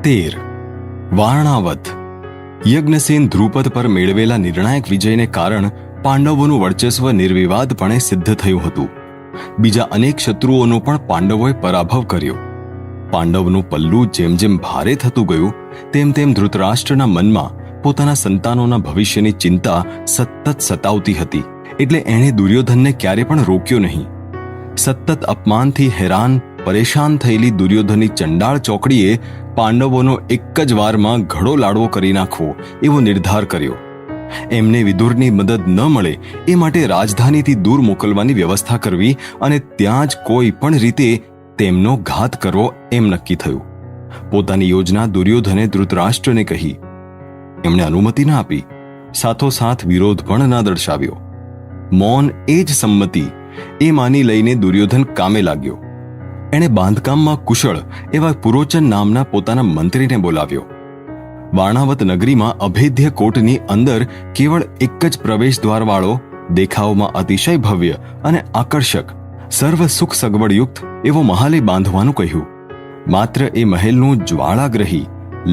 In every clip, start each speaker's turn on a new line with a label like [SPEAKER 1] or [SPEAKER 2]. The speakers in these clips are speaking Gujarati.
[SPEAKER 1] 13 વારણાવત. યજ્ઞસેન ધ્રુપદ પર મેળવેલા નિર્ણાયક વિજયને કારણ પાંડવોનું વર્ચસ્વ નિર્વિવાદપણે સિદ્ધ થયું હતું. બીજા અનેક શત્રુઓનો પણ પાંડવોએ પરાભવ કર્યો. પાંડવનું પલ્લું જેમ જેમ ભારે થતું ગયું તેમ તેમ ધૃતરાષ્ટ્રના મનમાં પોતાના સંતાનોના ભવિષ્યની ચિંતા સતત સતાવતી હતી. એટલે એણે દુર્યોધનને ક્યારે પણ રોક્યો નહીં. સતત અપમાનથી હેરાન પરેશાન થયેલી દુર્યોધનની ચંડાળ ચોકડીએ પાંડવોનો એક જ વારમાં ઘડો લાડવો કરી નાખવો એવો નિર્ધાર કર્યો. એમને વિદુરની મદદ ન મળે એ માટે રાજધાનીથી દૂર મોકલવાની વ્યવસ્થા કરવી અને ત્યાં જ કોઈ પણ રીતે તેમનો ઘાત કરવો એમ નક્કી થયું. પોતાની યોજના દુર્યોધને ધૃતરાષ્ટ્રને કહી. એમણે અનુમતિ ન આપી, સાથોસાથ વિરોધ પણ ન દર્શાવ્યો. મૌન એ જ સંમતિ એ માની લઈને દુર્યોધન કામે લાગ્યો. એણે બાંધકામમાં કુશળ એવા પુરોચન નામના પોતાના મંત્રીને બોલાવ્યો. વારણાવત નગરીમાં અભેદ્ય કોટની અંદર કેવળ એક જ પ્રવેશ દ્વારવાળો, દેખાવમાં અતિશય ભવ્ય અને આકર્ષક, સર્વ સુખ સગવડયુક્ત એવો મહાલય બાંધવાનું કહ્યું. માત્ર એ મહેલનું જ્વાળાગ્રહી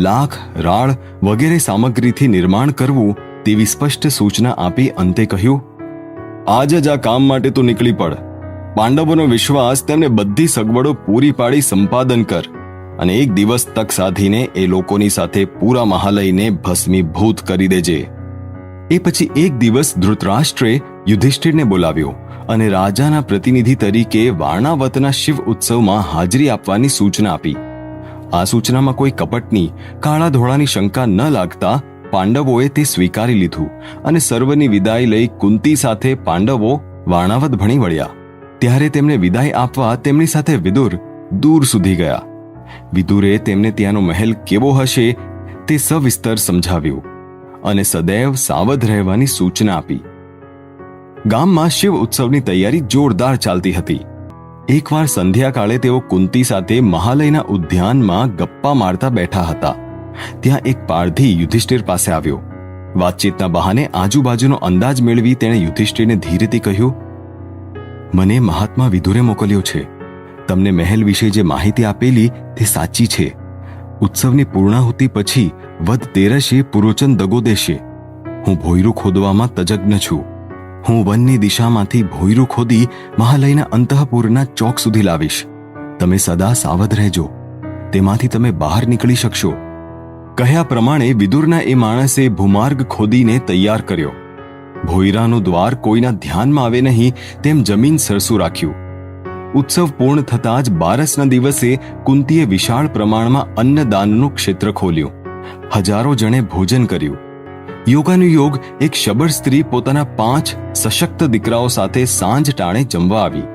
[SPEAKER 1] લાખ રાળ વગેરે સામગ્રીથી નિર્માણ કરવું તેવી સ્પષ્ટ સૂચના આપી અંતે કહ્યું, આજ જ આ કામ માટે તું નીકળી પડ. પાંડવોનો વિશ્વાસ તેમને બધી સગવડો પૂરી પાડી સંપાદન કર અને એક દિવસ તક સાધીને એ લોકોની સાથે પૂરા મહાલયને ભસ્મીભૂત કરી દેજે. એ પછી એક દિવસ ધૃતરાષ્ટ્રે યુધિષ્ઠિરને બોલાવ્યો અને રાજાના પ્રતિનિધિ તરીકે વારણાવતના શિવ ઉત્સવમાં હાજરી આપવાની સૂચના આપી. આ સૂચનામાં કોઈ કપટની કાળા ધોળાની શંકા ન લાગતા પાંડવોએ તે સ્વીકારી લીધું અને સર્વની વિદાય લઈ કુંતી સાથે પાંડવો વારણાવત ભણી વળ્યા. ત્યારે તેમને વિદાય આપવા તેમની સાથે વિદુર દૂર સુધી ગયા. વિદુરે તેમને ત્યાંનો મહેલ કેવો હશે તે સવિસ્તર સમજાવ્યું અને સદૈવ સાવધ રહેવાની સૂચના આપી. ગામમાં શિવ ઉત્સવની તૈયારી જોરદાર ચાલતી હતી. એકવાર સંધ્યાકાળે તેઓ કુંતી સાથે મહાલયના ઉદ્યાનમાં ગપ્પા મારતા બેઠા હતા. ત્યાં એક પારધી યુધિષ્ઠિર પાસે આવ્યો. વાતચીતના બહાને આજુબાજુનો અંદાજ મેળવી તેણે યુધિષ્ઠિરને ધીરેથી કહ્યું, મને મહાત્મા વિદુરે મોકલ્યો છે. તમને મહેલ વિશે જે માહિતી આપેલી તે સાચી છે. ઉત્સવની પૂર્ણાહુતિ પછી વદ તેરસે પુરોચન દગો દેશે. હું ભોયરું ખોદવામાં તજજ્ઞ છું. હું વનની દિશામાંથી ભોયરું ખોદી મહાલયના અંતઃપુરના ચોક સુધી લાવીશ. તમે સદા સાવધ રહેજો. તેમાંથી તમે બહાર નીકળી શકશો. કહ્યા પ્રમાણે વિદુરના એ માણસે ભૂમાર્ગ ખોદીને તૈયાર કર્યો. ભોયરાનું દ્વાર કોઈના ધ્યાનમાં આવે નહીં તેમ જમીન સરસું રાખ્યું. ઉત્સવ પૂર્ણ થતાં જ બારસના દિવસે કુંતીએ વિશાળ પ્રમાણમાં અન્નદાનનું ક્ષેત્ર ખોલ્યું. હજારો જણે ભોજન કર્યું. યોગાનુયોગ એક શબર સ્ત્રી પોતાના 5 સશક્ત દીકરાઓ સાથે સાંજ ટાણે જમવા આવી.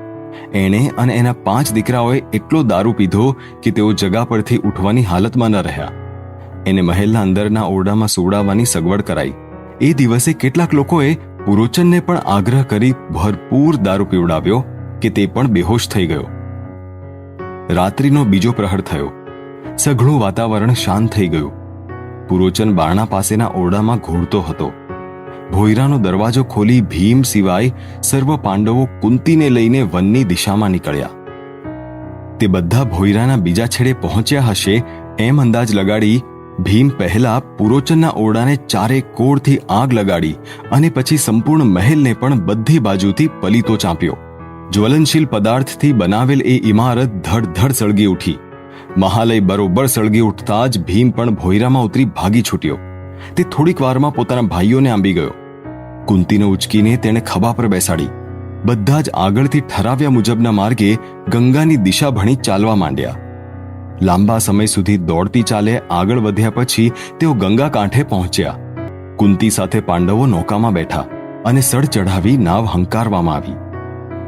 [SPEAKER 1] એણે અને એના 5 દીકરાઓએ એટલો દારૂ પીધો કે તેઓ જગા પરથી ઉઠવાની હાલતમાં ન રહ્યા. એને મહેલના અંદરના ઓરડામાં સુવડાવવાની સગવડ કરાઈ. એ દિવસે કેટલાક લોકોએ પુરોચનને પણ આગ્રહ કરી ભરપૂર દારૂ પીવડાવ્યો કે તે પણ બેહોશ થઈ ગયો. રાત્રિનો બીજો પ્રહર થયો. સઘળું વાતાવરણ શાંત થઈ ગયું. પુરોચન બારણા પાસેના ઓરડામાં ઘોળતો હતો. ભોયરાનો દરવાજો ખોલી ભીમ સિવાય સર્વ પાંડવો કુંતીને લઈને વનની દિશામાં નીકળ્યા. તે બધા ભોયરાના બીજા છેડે પહોંચ્યા હશે એમ અંદાજ લગાડી ભીમ પહેલા પુરોચનના ઓરડાને ચારે કોરથી આગ લગાડી અને પછી સંપૂર્ણ મહેલને પણ બધી બાજુથી પલીતો ચાંપ્યો. જ્વલનશીલ પદાર્થથી બનાવેલ એ ઇમારત ધડ સળગી ઉઠી. મહાલય બરોબર સળગી ઉઠતા જ ભીમ પણ ભોયરામાં ઉતરી ભાગી છૂટ્યો. તે થોડીક વારમાં પોતાના ભાઈઓને આંબી ગયો. કુંતીને ઉચકીને તેણે ખભા પર બેસાડી. બધા જ આગળથી ઠરાવ્યા મુજબના માર્ગે ગંગાની દિશા ભણી ચાલવા માંડ્યા. લાંબા સમય સુધી દોડતી ચાલે આગળ વધ્યા પછી તેઓ ગંગા કાંઠે પહોંચ્યા. કુંતી સાથે પાંડવો નૌકામાં બેઠા અને સડ ચઢાવી નાવ હંકારવામાં આવી.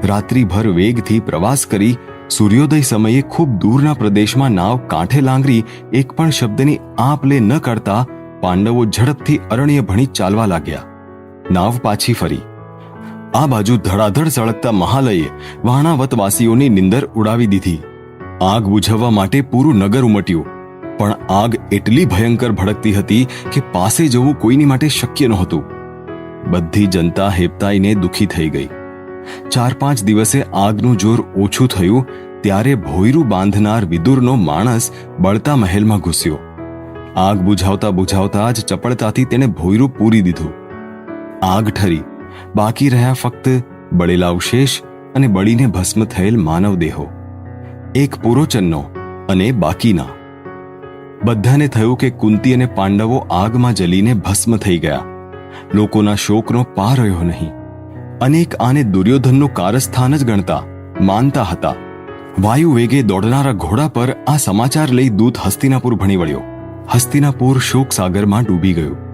[SPEAKER 1] રાત્રિભર વેગથી પ્રવાસ કરી સૂર્યોદય સમયે ખૂબ દૂરના પ્રદેશમાં નાવ કાંઠે લાંગરી એક પણ શબ્દની આપ લે ન કરતા પાંડવો ઝડપથી અરણ્ય ભણી ચાલવા લાગ્યા. નાવ પાછી ફરી. આ બાજુ ધડાધડ સળગતા મહાલયે વારણાવતવાસીઓની નિંદર ઉડાવી દીધી. આગ બુઝાવવા માટે પૂરું નગર ઉમટ્યું, પણ આગ એટલી ભયંકર ભડકતી હતી કે પાસે જવું કોઈની માટે શક્ય નહોતું. બધી જનતા હેબતાઈને દુઃખી થઈ ગઈ. 4-5 દિવસે આગનું જોર ઓછું થયું ત્યારે ભોયરું બાંધનાર વિદુરનો માણસ બળતા મહેલમાં ઘૂસ્યો. આગ બુઝાવતા બુઝાવતા જ ચપળતાથી તેણે ભોંયરું પૂરી દીધું. આગ ઠરી, બાકી રહ્યા ફક્ત બળેલા અવશેષ અને બળીને ભસ્મ થયેલ માનવ દેહો, એક પુરોચનનો અને બાકીના. બધાને થયું કે કુંતી અને પાંડવો આગમાં જલીને ભસ્મ થઈ ગયા. લોકોના શોકનો પાર રહ્યો નહીં. અનેક આને દુર્યોધનનું કારસ્થાન જ ગણતા, માનતા હતા. વાયુ વેગે દોડનારા ઘોડા પર આ સમાચાર લઈ દૂત હસ્તિનાપુર ભણી વળ્યો. હસ્તિનાપુર શોક સાગરમાં ડૂબી ગયું.